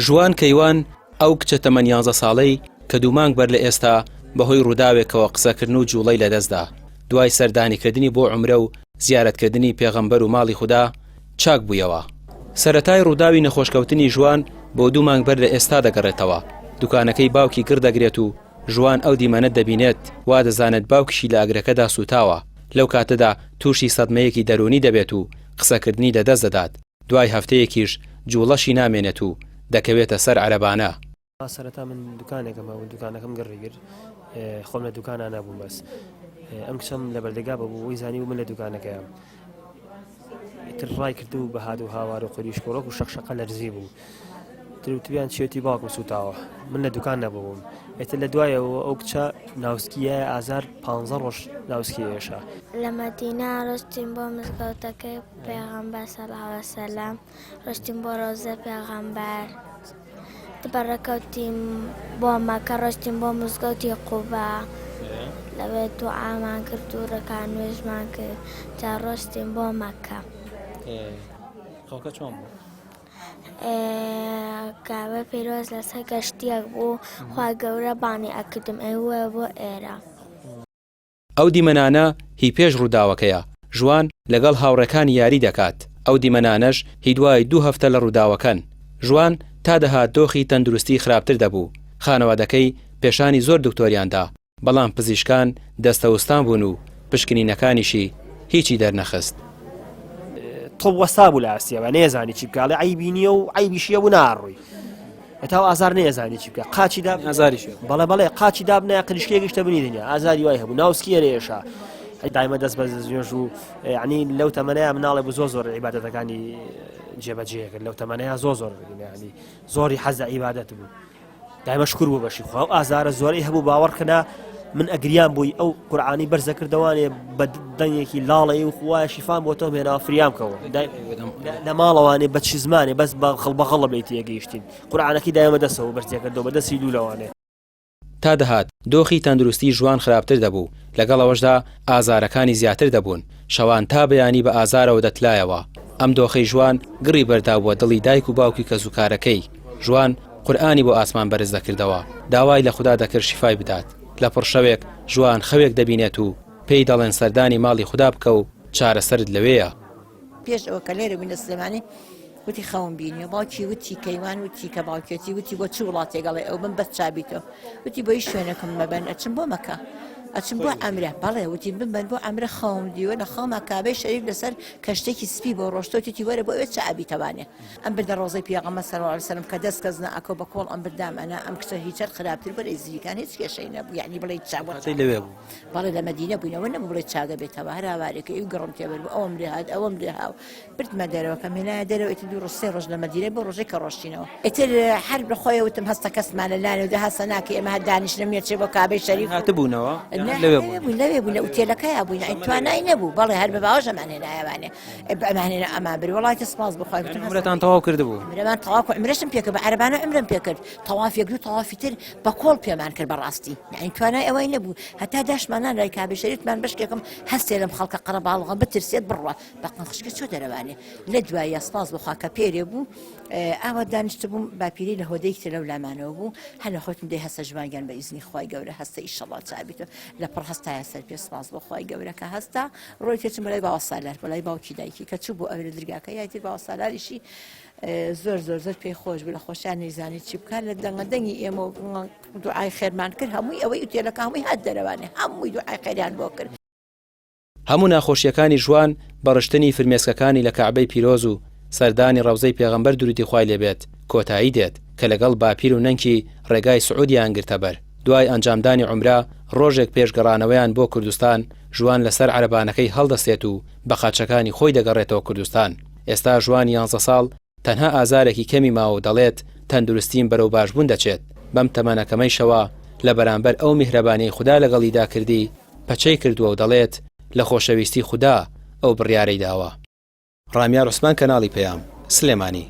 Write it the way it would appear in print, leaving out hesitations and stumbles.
ژوان کەیوان ئەو کچە تەمەن 11 ساڵەی کە دوو مانگ بەر لە ئێستا بەهۆی ڕووداوێکەوە قسەکردن و جوڵەی لەدەستدا دوای سەردانیکردنی بۆ عومرە و زیارەتکردنی پێغەمبەر و ماڵی خوددا چاک بوویەوە. سەرەتای ڕووداوی نەخۆشکەوتنی ژوان بۆ دوو مانگ بەر لە ئێستا دەگەڕێتەوە. دوکانەکەی باوکی گردەگرێت و ژوان ئەو دیمەنە دەبینێت وا دەزانێت باوکشی لە ئەگرەکەدا سوتاوە. لەو کاتەدا تووشی سەدمەیەکی دەرونی دەبێت و قسەکردنی لەدەست دەدات. دوای هەفتەیەکیش جوڵەشی نامێنێت و دەکەوێتە سەر عەرەبانە. سەرەتا من دوکانێکم هەبوو، دوکانەکەم گڕیگر، خۆم لە دوکانە نەبووم، بەس ئەم کچەم لە بەردەگا بەبوو وی زانی و من لە دوکانەکەیام. ئیتر ڕای کردو بە هات و هاوار و قوریش کۆڕۆک و شەقشەقە لەرزی بوو. تروتبیان چێتی باوکم سوتاوە، من لە دوکان نەبووم. ئێتر لە دوایەوە ئەو کچە ناوسکیە ئازار 15 ڕۆژ ناوسکیێشە. لە مەدینە ڕۆشتین بۆ مزگەوتەکەی پێغەمبەر سەڵڵاهو عەلەیهی وسەلەم، ڕۆشتین بۆ ڕۆزە پێغەمبەر، بەڕێکەوتین بۆ مەکە، ڕۆشتین بۆ مزگەوتی قوبا، لەوێ دوعامان کرد و ڕێکان نوێژمان کرد، جا ڕۆشتین بۆ مەکە. خەڵکە چۆن بوو؟ کابە پیرۆز لەسەر گەشتیەک بوو، خوا گەورە بانی ئەکردم ئێوە بۆ ئێرە. ئەو دیمەنانە هی پێش ڕووداوەکەیە. ژوان لەگەڵ هاوڕێکانی یاری دەکات. ئەو دیمەنانەش هی دوای 2 هەفتە لە ڕووداوەکەن. ژوان تا دەهات دۆخی تەندروستی خراپتر دەبوو. خانەوادەکەی پێشانی زۆر دکتۆریاندا، بەڵام پزیشکان دەستەوستان بوون و پشکنینەکانیشی هیچی دەرنەخست. تۆ وەستا بوو لە ئاسیەوە، نێزانی چی بکە، لە عیبی نییە و عیبیشیە بوو ناڕووی. هەتا ئازار نێزانی چی بکە، قاچی داب ئازاریش بەڵێ قاچی دابنە قلیشکێکیشتە بنیدنیا ئازاری وای هەبوو، ناوسکیە لێشە. دایمە دەست بە زێژ و یعنی لەو تەمەنەیە مناڵێ بوو زۆر عیبادەتەکانی جێبەجێکرد، لەو تەمەنەیە زۆر ینی زۆری حەز لە عیبادەت بوو. دایمە شکر بوو بەشی خوا و ئازارە زۆرەی هەبوو. باوەڕکەنا من ئەگریان بووی ئەو قورعانی بەرزە کردوانێ بە دەنگێکی لاڵەیە و خوای شیفان بۆ تۆ هێنا فریامکەوە لە ماڵەوانێ بە چ زمانێ بەس بەخەڵ بڵێ تێگەیشتین. قورعانەکەی دایمە دەستەوە بەرزێکردەوە بە دەستی لوولەوانێ. تا دەهات دۆخی تەندروستی ژوان خراپتر دەبوو، لەگەڵەوەشدا ئازارەکانی زیاتر دەبوون. شەوان تا بەیانی بە ئازارەوە دەتلایەوە. ئەم دۆخەی ژوان گڕی بەردابووە دڵی دایک و باوکی کەسوکارەکەی. ژوان قورئانی بۆ ئاسمان بەرز دەکردەوە، داوای لە خوددا دەکرد شیفای بدات. لە پڕشەوێک ژوان خەوێک دەبینێت و پێی دەڵێن سەردانی ماڵی خوددا بکە و چارەسەرت لەوەیە. پێش ئەوە کە لێرە بووینە سلێمانی وتی خەون بینی، باوکی وتی کەیوان وتی کە باوکێتی وتی بۆ چ وڵاتێگەڵێ ئەو من بەس چابیتەوە، وتی بۆ هیچ شوێنەکەم مەبەن ئەچم بۆ مەکە، ئەچم بۆ ئەمرە. بەڵێ وتی بمبەن بۆ ئەمرە خەوم دیوە لە خەوما کابەی شەریف لەسەر کەشتێکی سپی بۆ ڕۆشتۆتی وەرە بۆ ئەوێ چابیتەوانێ. ئەم بردە ڕۆزەی پێغەمبەر صلی الله علیه وسلم کە دەست کەس نەئەکۆ بە کۆڵ ئەم بردام ئەنا ئەم کچە هیچەر خراپتر بەرە زیکان هیچ کێشەی نەبوو، یعنی بڵێ چاوەڕێ لەوێ بوو. بەڵێ لە مەدینە بووینەوە نەبوو بڵێ چاگە بێتەوە، هەر هاوارێکە ئەو گەڕم تێبەر بوو ئەوم لێ هات ئەوم لێ هاو بردمە دەرەوە کە مێنایە دەرەوە ئیتر 2 ڕۆژ 3 ڕۆژ لە مەدینە بۆ ڕۆژێک کە ڕۆشتینەوە. ئیتر هەر بەخۆی وتم هەستە کەسمانە لانێ و هەستە ناکە ئێمە هەر دانیشتنە مێچێ بۆ کابەی شەریف هاتبوونەوە لەوێ بوو لە ئوتێلەکەی بووین توانای نەبوو. بەڵێ هەر بە باوەژەمان هێنایەوانێ ئەمانێنە ئەما بری وڵاتی سپاس بخوای عمرەتان تەواو کردبوو. عمرەمان تەواو کرد، عمرەشم پێکرد بە عەرەبانە عمرەم پێکرد، تەوافێک و تەوافی تر بە کۆڵ پێمان کرد بەڕاستی، یعنی توانای ئەوەی نەبوو. هەتا داشمانان لای کابەی شەریفمان بەشکێکم هەستێ لەم خەڵکە قەرەباڵغە بترسێت بڕوە بەقن خشکە چۆ دەرەوانێ. لە دوایە سپاس بخوا کە پێرێ بوو ئاوا دانیشت بووم باپیری لە هۆدەیەک تر لەو لامانەوە بوو، هەلە خۆتم دەی هەستە ژماگەن بە ئیزنی خوای گەورە هەستە ئیشەڵڵا چابیتەوە لە پڕ هەستایە سەر پێ سپاس بۆ خوای گەورە کە هەستا ڕۆی تێچم بەلای باوە سالار بەلای باوکی دایکی کە چوو بۆ ئەوێ دەرگاکە یاتی باوە سالاریشی زۆر پێی خۆش بوو لە خۆشیان نەیزانی چی بکات لە دەنگی ئێمە دوعای خێرمان کرد، هەمووی ئەوەی ئوتێلەکە هەمووی هات دەرەوانێ هەمووی دوعای خێریان بۆ کرد. هەموو ناخۆشیەکانی ژوان بەڕشتنی فرمێسکەکانی لە کەعبەی پیرۆز و سەردانی ڕەوزەی پێغەمبەر دوروتی خوای لێبێت کۆتایی دێت کە لەگەڵ باپیر و نەنکی ڕێگای سعودیان گرتە بەر. دوای ئەنجامدانی عومرە ڕۆژێک پێشگەڕانەوەیان بۆ کوردستان ژوان لەسەر عەرەبانەکەی هەڵدەستێت و بە قاچەکانی خۆی دەگەڕێتەوە کوردستان. ئێستا ژوان 11 ساڵ تەنها ئازارێکی کەمی ماوە دەڵێت تەندروستیم بەرەو باشبوون دەچێت. بەم تەمەنەکەمەی شەوە لە بەرامبەر ئەو میهرەبانی خوددا لەگەڵیدا کردی پەچەی کردووە و دەڵێت لە خۆشەویستی خوددا ئەو بڕیارەی داوە. ڕامیار عوسمان کەناڵی پەیام سلێمانی.